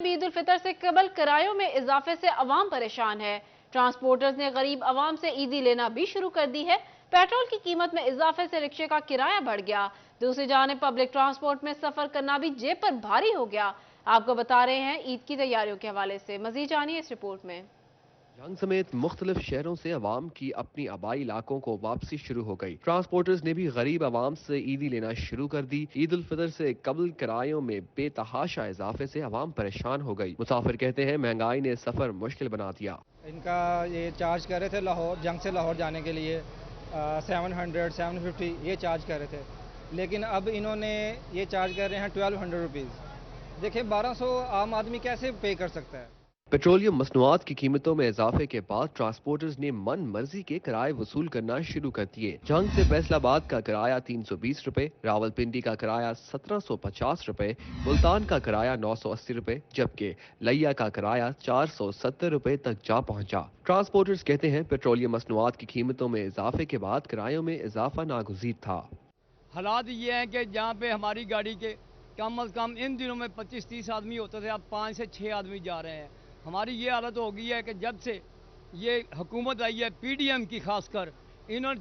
عید الفطر سے قبل کرایوں میں اضافے سے عوام پریشان ہے۔ ٹرانسپورٹرز نے غریب عوام سے عیدی لینا بھی شروع کر دی ہے۔ پیٹرول کی قیمت میں اضافے سے رکشے کا کرایہ بڑھ گیا۔ دوسری جانب پبلک ٹرانسپورٹ میں سفر کرنا بھی جیب پر بھاری ہو گیا۔ آپ کو بتا رہے ہیں عید کی تیاریوں کے حوالے سے، مزید جانیے اس رپورٹ میں۔ جھنگ سمیت مختلف شہروں سے عوام کی اپنی آبائی علاقوں کو واپسی شروع ہو گئی۔ ٹرانسپورٹرز نے بھی غریب عوام سے عیدی لینا شروع کر دی۔ عید الفطر سے قبل کرایوں میں بے تحاشا اضافے سے عوام پریشان ہو گئی۔ مسافر کہتے ہیں مہنگائی نے سفر مشکل بنا دیا۔ ان کا یہ چارج کر رہے تھے لاہور، جنگ سے لاہور جانے کے لیے 700 750 یہ چارج کر رہے تھے، لیکن اب انہوں نے یہ چارج کر رہے ہیں 1200 روپیز۔ دیکھیں 1200 عام آدمی کیسے پے کر سکتا ہے؟ پیٹرولیم مصنوعات کی قیمتوں میں اضافے کے بعد ٹرانسپورٹرز نے من مرضی کے کرائے وصول کرنا شروع کر دیے۔ جھنگ سے فیصل آباد کا کرایہ 320 روپے، راول پنڈی کا کرایہ 1750 روپے، ملتان کا کرایہ 980 روپے، جبکہ لیا کا کرایہ 470 روپے تک جا پہنچا۔ ٹرانسپورٹرز کہتے ہیں پیٹرولیم مصنوعات کی قیمتوں میں اضافے کے بعد کرایوں میں اضافہ ناگزیر تھا۔ حالات یہ ہیں کہ جہاں پہ ہماری گاڑی کے کم از کم ان دنوں میں 25-30 آدمی ہوتے تھے، اب 5 سے 6 آدمی جا رہے ہیں۔ ہماری یہ حالت ہو گئی ہے کہ جب سے یہ حکومت آئی ہے پی ڈی ایم کی، خاص کر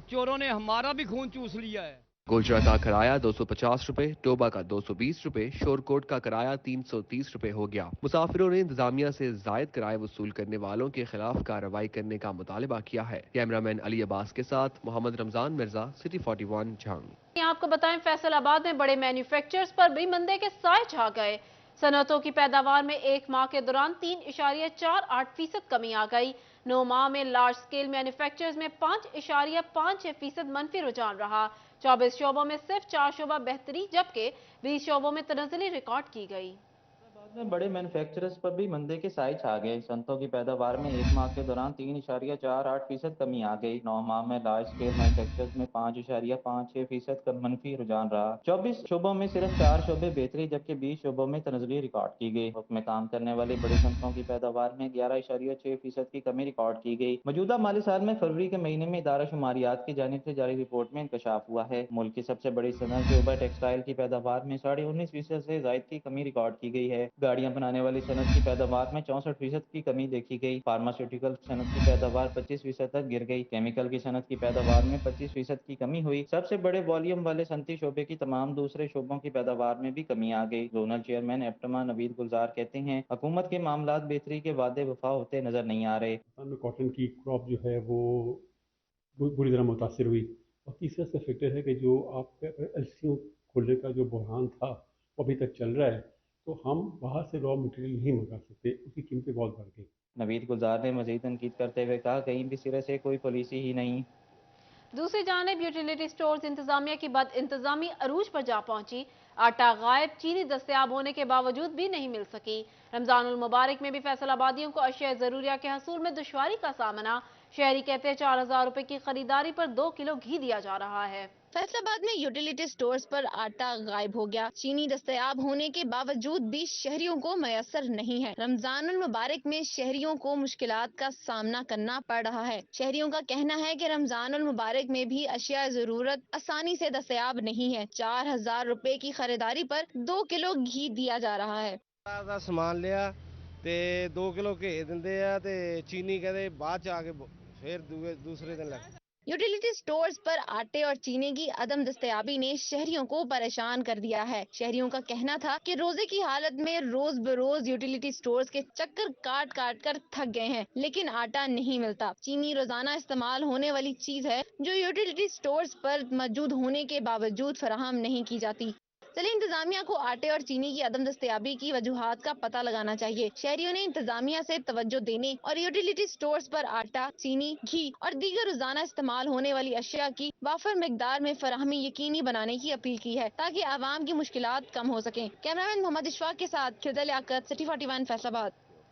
چوروں نے ہمارا بھی خون چوس لیا ہے۔ گوجرا کا کرایہ 250 روپے، ٹوبا کا 220 روپے، شورکوٹ کا کرایہ 330 روپے ہو گیا۔ مسافروں نے انتظامیہ سے زائد کرایہ وصول کرنے والوں کے خلاف کارروائی کرنے کا مطالبہ کیا ہے۔ کیمرہ مین علی عباس کے ساتھ محمد رمضان مرزا، سٹی 41 جھنگ۔ آپ کو بتائیں فیصل آباد میں بڑے مینوفیکچرز پر بھی مندے کے سائے چھا گئے۔ صنعتوں کی پیداوار میں ایک ماہ کے دوران 3.48% کمی آ گئی۔ 9 ماہ میں لارج سکیل مینوفیکچرز میں 5.56% منفی رجحان رہا۔ 24 شعبوں میں صرف 4 شعبہ بہتری جبکہ 20 شعبوں میں تنزلی ریکارڈ کی گئی۔ بعد میں بڑے مینوفیکچررز پر بھی مندے کے سائے چھا گئے۔ صنعتوں کی پیداوار میں ایک ماہ کے دوران 3.48% کمی آ گئی۔ 9 ماہ میں لارج سکیل مینوفیکچررز میں 5.56% کا منفی رجحان رہا۔ 24 شعبوں میں صرف 4 شعبے بہتری جبکہ 20 شعبوں میں تنزلی ریکارڈ کی گئی۔ حکم میں کام کرنے والی بڑی صنعتوں کی پیداوار میں 11.6% کی کمی ریکارڈ کی گئی۔ موجودہ مالی سال میں فروری کے مہینے میں ادارہ شماریات کی جانب سے جاری رپورٹ میں انکشاف ہوا ہے۔ ملک کی سب سے بڑی صنعت شعبہ ٹیکسٹائل کی پیداوار میں 19.5% سے زائد کی کمی ریکارڈ کی گئی ہے۔ گاڑیاں بنانے والی صنعت کی پیداوار میں 64% کی کمی دیکھی گئی۔ فارماسیوٹیکل صنعت کی پیداوار 25% تک گر گئی۔ کیمیکل کی صنعت کی پیداوار میں 25% کی کمی ہوئی۔ سب سے بڑے والیوم والے صنعتی شعبے کی تمام دوسرے شعبوں کی پیداوار میں بھی کمی آ گئی۔ زونل چیئرمین ایپٹما نوید گلزار کہتے ہیں حکومت کے معاملات بہتری کے وعدے وفا ہوتے نظر نہیں آ رہے۔ میں کاٹن کی کراپ جو ہے وہ بری طرح متاثر ہوئی، اور تیسرا اس کا فیکٹر ہے کہ جو آپ السیوں کھولنے کا جو بحران تھا وہ ابھی تک چل رہا ہے، تو ہم باہر سے را مٹیریل نہیں منگا سکتے، اس کی قیمتیں بہت بڑھ گئی۔ نوید گلزار نے مزید تنقید کرتے ہوئے کہا کہیں بھی سرے سے کوئی پالیسی ہی نہیں۔ دوسری جانب یوٹیلیٹی سٹورز انتظامیہ کی بد انتظامی عروج پر جا پہنچی۔ آٹا غائب، چینی دستیاب ہونے کے باوجود بھی نہیں مل سکی۔ رمضان المبارک میں بھی فیصل آبادیوں کو اشیاء ضروریہ کے حصول میں دشواری کا سامنا۔ شہری کہتے ہیں 4000 روپے کی خریداری پر 2 کلو گھی دیا جا رہا ہے۔ فیصل آباد میں یوٹیلیٹی سٹورز پر آٹا غائب ہو گیا۔ چینی دستیاب ہونے کے باوجود بھی شہریوں کو میسر نہیں ہے۔ رمضان المبارک میں شہریوں کو مشکلات کا سامنا کرنا پڑ رہا ہے۔ شہریوں کا کہنا ہے کہ رمضان المبارک میں بھی اشیاء ضرورت آسانی سے دستیاب نہیں ہے۔ 4000 روپے کی خریداری پر 2 کلو گھی دیا جا رہا ہے۔ سامان لیا تے 2 کلو گھی دندے آ تے چینی کہتے بعد چ آ کے پھر دوسرے دن لگ۔ یوٹیلیٹی سٹورز پر آٹے اور چینی کی عدم دستیابی نے شہریوں کو پریشان کر دیا ہے۔ شہریوں کا کہنا تھا کہ روزے کی حالت میں روز بروز یوٹیلیٹی سٹورز کے چکر کاٹ کاٹ کر تھک گئے ہیں، لیکن آٹا نہیں ملتا۔ چینی روزانہ استعمال ہونے والی چیز ہے جو یوٹیلیٹی سٹورز پر موجود ہونے کے باوجود فراہم نہیں کی جاتی۔ چلیے انتظامیہ کو آٹے اور چینی کی عدم دستیابی کی وجوہات کا پتہ لگانا چاہیے۔ شہریوں نے انتظامیہ سے توجہ دینے اور یوٹیلیٹی سٹورز پر آٹا، چینی، گھی اور دیگر روزانہ استعمال ہونے والی اشیاء کی وافر مقدار میں فراہمی یقینی بنانے کی اپیل کی ہے تاکہ عوام کی مشکلات کم ہو سکیں۔ کیمرامین محمد اشفاق کے ساتھ خضر لیاقت، سٹی 41 فیصل آباد۔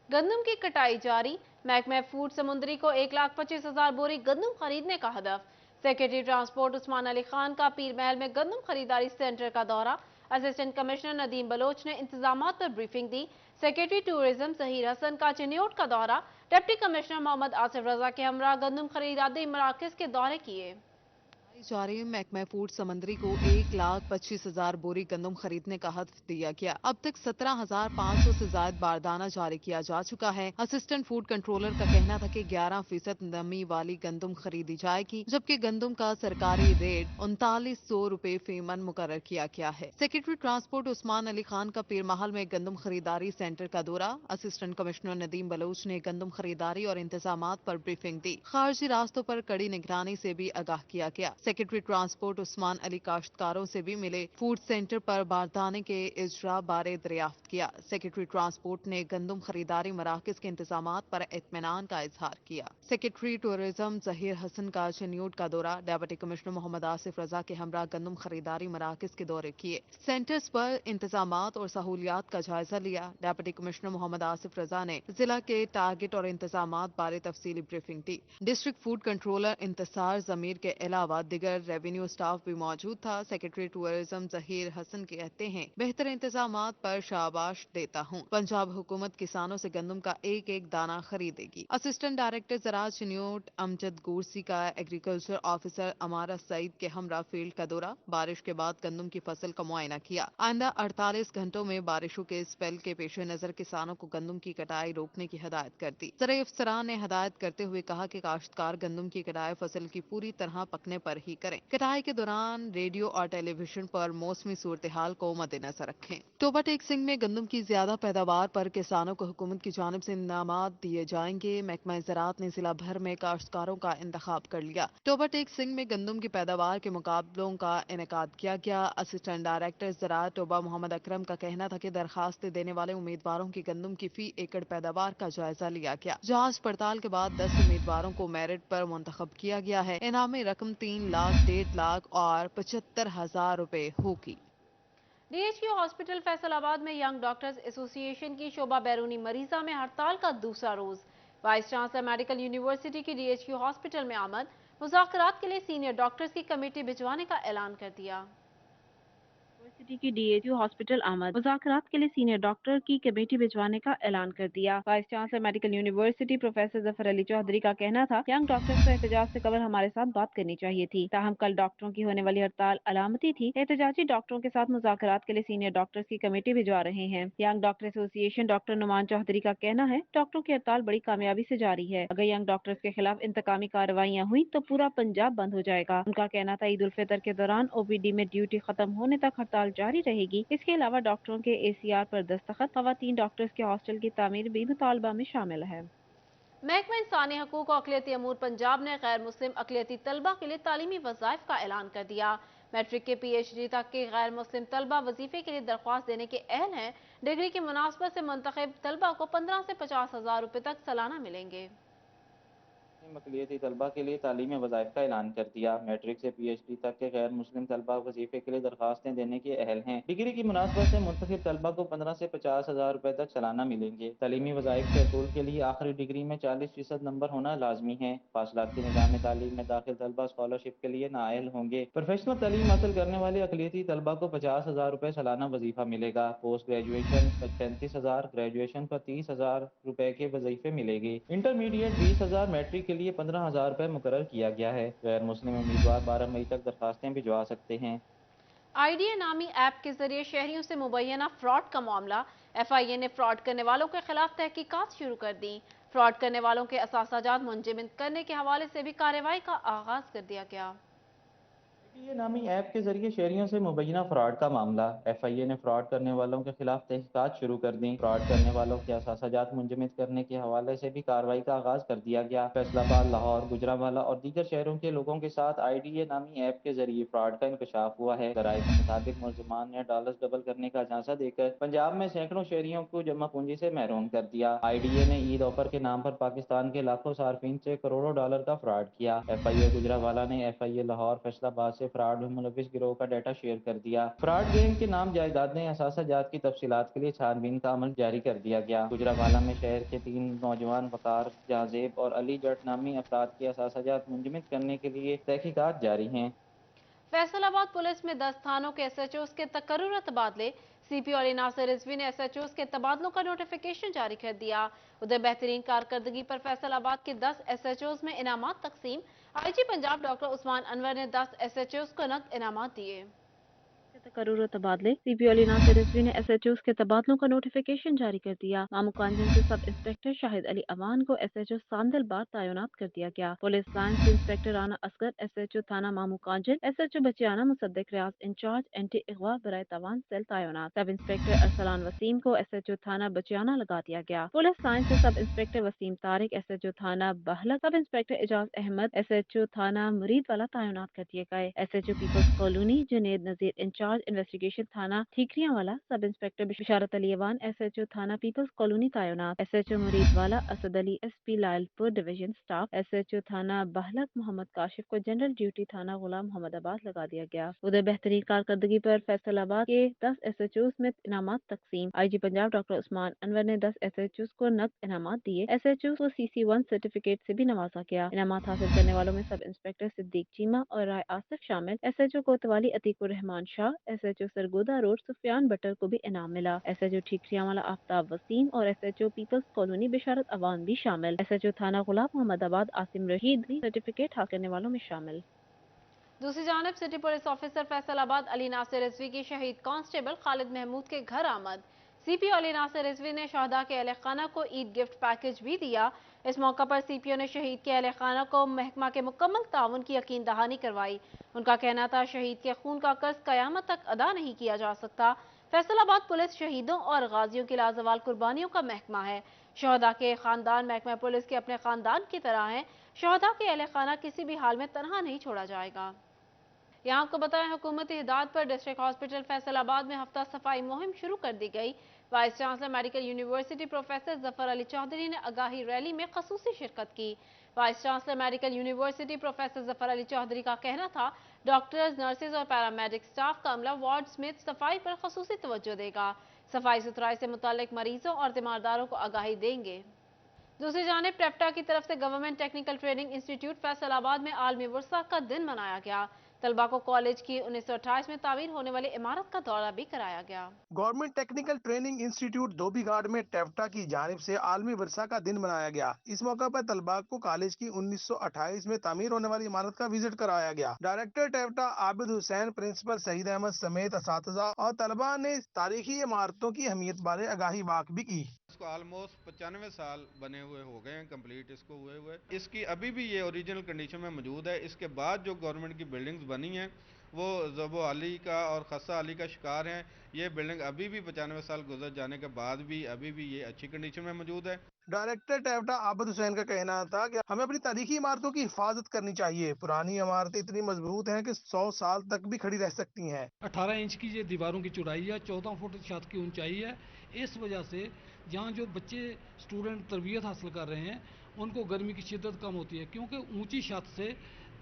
گندم کی کٹائی جاری، محکمہ فوڈ سمندری کو 1,25,000 بوری گندم خریدنے کا ہدف۔ سیکریٹری ٹرانسپورٹ عثمان علی خان کا پیر محل میں گندم خریداری سینٹر کا دورہ۔ اسسٹنٹ کمشنر ندیم بلوچ نے انتظامات پر بریفنگ دی۔ سیکریٹری ٹورزم ظہیر حسن کا چنیوٹ کا دورہ۔ ڈپٹی کمشنر محمد آصف رضا کے ہمراہ گندم خریداری مراکز کے دورے کیے۔ जारी महकमा फूड समंदरी को 1,25,000 बोरी गंदम खरीदने का हद दिया गया। अब तक 17,500 से ज्यादा बारदाना जारी किया जा चुका है। असिस्टेंट फूड कंट्रोलर का कहना था कि 11% नमी वाली गंदम खरीदी जाएगी, जबकि गंदम का सरकारी रेट 3900 रुपए फी मन मुकर्रर किया गया है। सेक्रेटरी ट्रांसपोर्ट उस्मान अली खान का पीरमहल में गंदम खरीदारी सेंटर का दौरा। असिस्टेंट कमिश्नर नदीम बलोच ने गंदम खरीदारी और इंतजामात पर ब्रीफिंग दी। खारजी रास्तों पर कड़ी निगरानी से भी आगाह किया गया। सेक्रेटरी ट्रांसपोर्ट उस्मान अली काश्तकारों से भी मिले, फूड सेंटर पर बारदाने के इजरा बारे दरियाफ्त किया। सेक्रेटरी ट्रांसपोर्ट ने गंदम खरीदारी मराकज के इंतजामात पर इत्मीनान का इजहार किया। सेक्रेटरी टूरिज्म जहीर हसन का चन्यूट का दौरा। डिप्टी कमिश्नर मोहम्मद आसिफ रजा के हमरा गंदम खरीदारी मराकज के दौरे किए, सेंटर्स पर इंतजामात और सहूलियात का जायजा लिया। डिप्टी कमिश्नर मोहम्मद आसिफ रजा ने जिला के टारगेट और इंतजामात बारे तफसीली ब्रीफिंग दी। डिस्ट्रिक्ट फूड कंट्रोलर इंतसार जमीर के अलावा दिगर रेवेन्यू स्टाफ भी मौजूद था। सेक्रेटरी टूरिज्म जहीर हसन कहते हैं, बेहतर इंतजामात पर शाबाश देता हूँ। पंजाब हुकूमत किसानों से गंदम का एक एक दाना खरीदेगी। असिस्टेंट डायरेक्टर ज़राअत चन्यूट अमजद गुरसी का एग्रीकल्चर ऑफिसर अमारा सईद के हमरा फील्ड का दौरा। बारिश के बाद गंदम की फसल का मुआयना किया। आइंदा 48 घंटों में बारिशों के स्पेल के पेश नजर किसानों को गंदम की कटाई रोकने की हिदायत कर दी। ज़राए अफसरान ने हिदायत करते हुए कहा कि काश्तकार गंदम की कटाई फसल की पूरी तरह पकने पर ही करें। कटाई के दौरान रेडियो और टेलीविजन पर मौसमी सूरत हाल को मद्देनजर रखें। टोबा टेक सिंह में गंदम की ज्यादा पैदावार पर किसानों को हुकूमत की जानिब से इनामात दिए जाएंगे। महकमा ज़राअत ने जिला भर में काश्तकारों का इंतखाब कर लिया। टोबा टेक सिंह में गंदम की पैदावार के मुकाबलों का इनेकाद किया गया। Assistant director ज़राअत Toba Mohammad Akram का कहना था कि दरखास्तें देने वाले उम्मीदवारों की गंदम की फी एकड़ पैदावार का जायजा लिया गया। जांच पड़ताल के बाद 10 उम्मीदवारों को मेरिट पर मुंतखब किया गया है। इनामी रकम 3 लाख, 1.5 लाख और 75,000 रुपए होगी। डीएचक्यू हॉस्पिटल फैसलाबाद में यंग डॉक्टर्स एसोसिएशन की शोबा बैरूनी मरीजा में हड़ताल का दूसरा रोज। वाइस चांसलर मेडिकल यूनिवर्सिटी की डीएचक्यू हॉस्पिटल में आमद, मुज़ाकरात के लिए सीनियर डॉक्टर्स की कमेटी भिजवाने का ऐलान कर दिया। यूनिवर्सिटी की डीएचक्यू हॉस्पिटल आमद, मुज़ाकरात के लिए सीनियर डॉक्टर की कमेटी भिजवाने का ऐलान कर दिया। Vice chancellor medical university professor Zafar Ali Chaudhry का कहना था, यंग डॉक्टर्स को एहतजाज से कबल हमारे साथ बात करनी चाहिए थी। ताहम कल डॉक्टरों की होने वाली हड़ताल अलामती थी। एहतजाजी डॉक्टरों के साथ मुज़ाकरात के लिए सीनियर डॉक्टर्स की कमेटी भिजवा रहे हैं। Young doctor association doctor Numan Chaudhry का कहना है, डॉक्टरों की हड़ताल बड़ी कामयाबी से जारी है। अगर यंग डॉक्टर्स के खिलाफ इंतकामी कार्रवाइयाँ हुई तो पूरा पंजाब बंद हो जाएगा। उनका कहना था, ईद उल फितर के दौरान ओपीडी में ड्यूटी खत्म होने तक हड़ताल जारी रहेगी। इसके अलावा डॉक्टरों के एसीआर पर दस्तखत, खवातीन डॉक्टर्स के हॉस्टल की तामीर भी मुतालबा में शामिल है। महकमा इंसानी हकूक और अक़लियती अमूर पंजाब ने गैर मुस्लिम अक़लियती तलबा के लिए तालीमी वज़ाइफ का ऐलान कर दिया। मैट्रिक के PhD तक के गैर मुस्लिम तलबा वजीफे के लिए दरख्वास्त देने के अहल हैं। डिग्री की मुनासबत से मुंतखब तलबा को 15 से 50,000 रुपये तक सालाना मिलेंगे। अक़लियती तलबा के लिए तालीमी वज़ाइफ का ऐलान कर दिया। मैट्रिक से PhD तक के गैर मुस्लिम तलबा वजीफे के लिए दरखास्तें देने के अहल हैं। डिग्री की मुनासबत से मुंतखब तलबा को 15 से 50,000 रुपये तक सालाना मिलेंगे। तालीमी वज़ाइफ के असूल के लिए आखिरी डिग्री में 40% नंबर होना लाजमी है। फासलाती निज़ाम तालीम में दाखिल तलबा स्कॉलरशिप के लिए नाअहल होंगे। प्रोफेशनल तालीम हासिल करने वाले अक़लियती तलबा को 50,000 रुपये सालाना वजीफा मिलेगा। पोस्ट ग्रेजुएशन पर 35,000, ग्रेजुएशन पर 30,000 रुपये के वजीफे मिलेंगे। इंटरमीडिएट 20,000, मैट्रिक के लिए 15,000 रुपये मुकर्रर किया गया है। गैर मुस्लिम उम्मीदवार 12 मई तक दरखास्तें भिजवा सकते हैं। आइडिया नामी ऐप के जरिए शहरियों से मुबैना फ्रॉड का मामला। FIA ने फ्रॉड करने वालों के खिलाफ तहकीकात शुरू कर दी। फ्रॉड करने वालों के असासाजात मुंजमद करने के हवाले से भी कार्रवाई का आगाज कर दिया गया। ये नामी ऐप के जरिए शहरियों से मुबैना फ्रॉड का मामला। FIA ने फ्रॉड करने वालों के खिलाफ तहकीकात शुरू कर दी। फ्रॉड करने वालों के असासाजात मुंजमद करने के हवाले से भी कार्रवाई का आगाज कर दिया गया। फैसलाबाद, लाहौर, गुजरांवाला और दीगर शहरों के लोगों के साथ IDA नामी ऐप के जरिए फ्रॉड का इंकशाफ हुआ है। ज़राए के मुताबिक मुल्ज़िमान ने डॉलर्स डबल करने का झांसा देकर पंजाब में सैकड़ों शहरियों को जमा पूंजी से महरूम कर दिया। IDA ने ईद ऑफर के नाम पर पाकिस्तान के लाखों सार्फिन से करोड़ों डॉलर का फ्रॉड किया। FIA गुजरांवाला ने FIA लाहौर, फैसलाबाद से फ्रॉड में मुलविस गिरोह का डाटा शेयर कर दिया। फ्रॉड गैंग के नाम जायदाद ने असासाजात की तफसीलात के लिए छानबीन का अमल जारी कर दिया गया। गुजरांवाला में शहर के 3 नौजवान वकार, जहाजेब और अली जट नामी अफराद के असासाजात मुंजमद करने के लिए तहकीकात जारी हैं। फैसलाबाद पुलिस में 10 थानों के SHOs के तकर्रुरी तबादले। CP अली नासिर रिजवी ने SHOs के तबादलों का नोटिफिकेशन जारी कर दिया। उधर बेहतरीन कारकर्दगी पर फैसलाबाद के 10 SHOs में इनामात तकसीम। IG पंजाब डॉक्टर उस्मान अनवर ने 10 SHOs को नकद इनामात दिए। तकर्रुर और तबादले। CP अली नासिर रिजवी ने SHOs के तबादलों का नोटिफिकेशन जारी कर दिया। मामू कांजन से सब इंस्पेक्टर शाहिद अली अवान को SHO सांदल बार तैनात कर दिया गया। पुलिस लाइन से इंस्पेक्टर राना असगर SHO थाना मामू कांजन, SHO बचियाना मुसद्दिक रियाज इंचार्ज एंटी अगवा बराए तवान सेल तैनात। सब इंस्पेक्टर अरसलान वसीम को SHO थाना बचियाना लगा दिया गया। पुलिस लाइन से sub inspector Wasim Tariq SHO थाना बहलक, sub inspector Ejaz Ahmad SHO थाना मुरीद वाला तैनात कर दिए गए। SHO पीपल्स कॉलोनी जुनेद नजीर इंचार्ज इन्वेस्टिगेशन थाना ठीकरियां वाला, सब इंस्पेक्टर बिशारत अली अवान SHO थाना पीपल्स कॉलोनी तैनात। SHO मुरीद वाला Asad Ali SP Lyallpur division staff. SHO थाना बहलक मोहम्मद काशिफ को जनरल ड्यूटी थाना गुलाम मोहम्मदाबाद लगा दिया गया। उधर बेहतरीन कारकर्दगी पर फैसलाबाद के 10 SHOs में इनामात तकसीम। IG पंजाब डॉक्टर उस्मान अनवर ने 10 SHOs को नकद इनामात दिए। SHOs को CC1 सर्टिफिकेट से भी नवाजा गया। इनामात हासिल करने वालों में सब इंस्पेक्टर सिद्दीक चीमा और राय आसिफ शामिल। SHO कोतवाली अतीकुर रहमान शाह, SHO सरगोदा रोड सुफियान बटर को भी इनाम मिला। SHO ठीकरियां वाला आफ्ताब वसीम और SHO पीपल्स कॉलोनी बिशारत अवान भी शामिल। SHO थाना गुलाम मोहम्मदाबाद आसिम रशीद भी सर्टिफिकेट हासिल करने वालों में शामिल। दूसरी जानब city police officer Faisalabad Ali Nasir Rizvi की शहीद कांस्टेबल खालिद महमूद के घर आमद। CPO अली नासिर रिजवी ने शहदा के अहले खाना को ईद गिफ्ट पैकेज भी दिया। इस मौका पर CPO ने शहीद के अहले खाना को महकमा के मुकम्मल ताउन की यकीन दहानी करवाई। उनका कहना था शहीद के खून का कर्ज कयामत तक अदा नहीं किया जा सकता। फैसलाबाद पुलिस शहीदों और गाजियों की लाजवाल कुर्बानियों का महकमा है। शहदा के खानदान महकमा पुलिस के अपने खानदान की तरह हैं। शहदा के अहले खाना किसी भी हाल में तनहा नहीं छोड़ा जाएगा। यहाँ आपको बताएं, हुकूमती हिदायत पर डिस्ट्रिक्ट हॉस्पिटल फैसलाबाद में हफ्ता सफाई मुहिम शुरू कर दी गई। Vice chancellor medical university professor Zafar Ali Chaudhry ने आगाही रैली में खसूसी शिरकत की। Vice chancellor medical university professor Zafar Ali Chaudhry का कहना था डॉक्टर्स, नर्सेज और पैरामेडिक स्टाफ का अमला वार्ड्स में सफाई पर खसूसी तवज्जो देगा। सफाई सुथराई से मुताल्लिक मरीजों और तीमारदारों को आगाही देंगे। दूसरी जानिब टेफ्टा की तरफ से government technical training institute Faisalabad में आलमी वर्सा का दिन मनाया गया। तलबा को कॉलेज की 1928 में तामीर होने वाली इमारत का दौरा भी कराया गया। Government technical training institute Dhobi Ghat में टेफ्टा की जानिब से आलमी वर्सा का दिन मनाया गया। इस मौका पर तलबा को कॉलेज की 1928 में तामीर होने वाली इमारत का विजिट कराया गया। डायरेक्टर टेफ्टा आबिद हुसैन, प्रिंसिपल सईद अहमद समेत असातिज़ा और तलबा ने तारीखी इमारतों की अहमियत बारे आगाही बात भी की। इसको ऑलमोस्ट 95 साल बने हुए हो गए हैं कंप्लीट इसको हुए। इसकी अभी भी ये ओरिजिनल कंडीशन में मौजूद है। इसके बाद जो गवर्नमेंट की बिल्डिंग्स बनी हैं वो ज़बो अली का और खस्सा अली का शिकार हैं। ये बिल्डिंग अभी भी 95 साल गुजर जाने के बाद भी अभी भी ये अच्छी कंडीशन में मौजूद है। डायरेक्टर टेफ्टा आबिद हुसैन का कहना था कि हमें अपनी तारीखी इमारतों की हिफाजत करनी चाहिए। पुरानी इमारतें इतनी मजबूत हैं कि 100 साल तक भी खड़ी रह सकती हैं। 18 इंच की ये दीवारों की चौड़ाई है, 14 फुट छत की ऊंचाई है। इस वजह से जहाँ जो बच्चे स्टूडेंट तरबियत हासिल कर रहे हैं उनको गर्मी की शिद्दत कम होती है, क्योंकि ऊंची छत से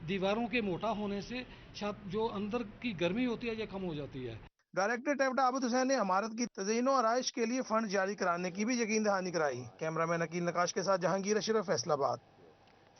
दीवारों के मोटा होने से छत जो अंदर की गर्मी होती है ये कम हो जाती है। डायरेक्टर टेफ्टा आबिद हुसैन ने इमारत की तज़यीन और आराइश के लिए फंड जारी कराने की भी यकीन दहानी कराई। कैमरामैन अकील नकाश के साथ जहांगीर अशरफ, फैसलाबाद।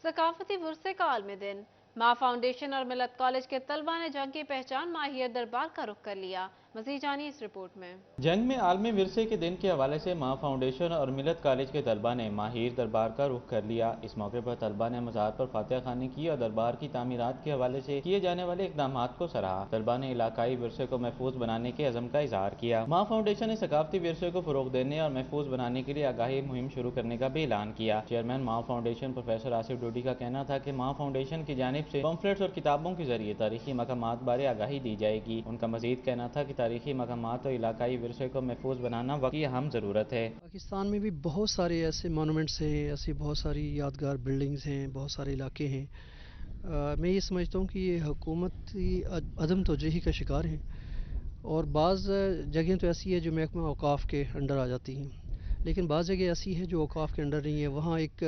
सकाफती वुर्से का आलमी दिन। माँ फाउंडेशन और मिलत कॉलेज के तलबा ने जंग की पहचान माहिर दरबार का रुख कर लिया। मज़ीद जानिए इस रिपोर्ट में। जंग में आलमी विरसे के दिन के हवाले से माँ फाउंडेशन और मिलत कॉलेज के तलबा ने माहिर दरबार का रुख कर लिया। इस मौके पर तलबा ने मज़ार पर फातिहा खानी की और दरबार की तामीरात के हवाले से किए जाने वाले इकदाम को सराहा। तलबा ने इलाकाई विरसे को महफूज बनाने के अज़म का इजहार किया। माँ फाउंडेशन ने सकाफती विरसे को फ़रोग देने और महफूज बनाने के लिए आगाही मुहिम शुरू करने का भी ऐलान किया। चेयरमैन माँ फाउंडेशन प्रोफेसर आसिफ डोडी का कहना था कि माँ फाउंडेशन की जानिब से पम्फलेट्स और किताबों के जरिए तारीखी मकामात बारे आगाही दी जाएगी। उनका मजीद कहना था कि तारीखी मकामात और इलाकाई विरसे को महफूज बनाना वक्त की अहम ज़रूरत है। पाकिस्तान में भी बहुत सारे ऐसे मोनूमेंट्स हैं, ऐसी बहुत सारी यादगार बिल्डिंग्स हैं, बहुत सारे इलाके हैं। मैं ये समझता हूँ कि ये हुकूमती अदम तवज्जुही का शिकार हैं और बाज़ जगहें तो ऐसी है जो महकमा औकाफ के अंडर आ जाती हैं, लेकिन बाज़ जगह ऐसी है जो औकाफ के अंडर नहीं है। वहाँ एक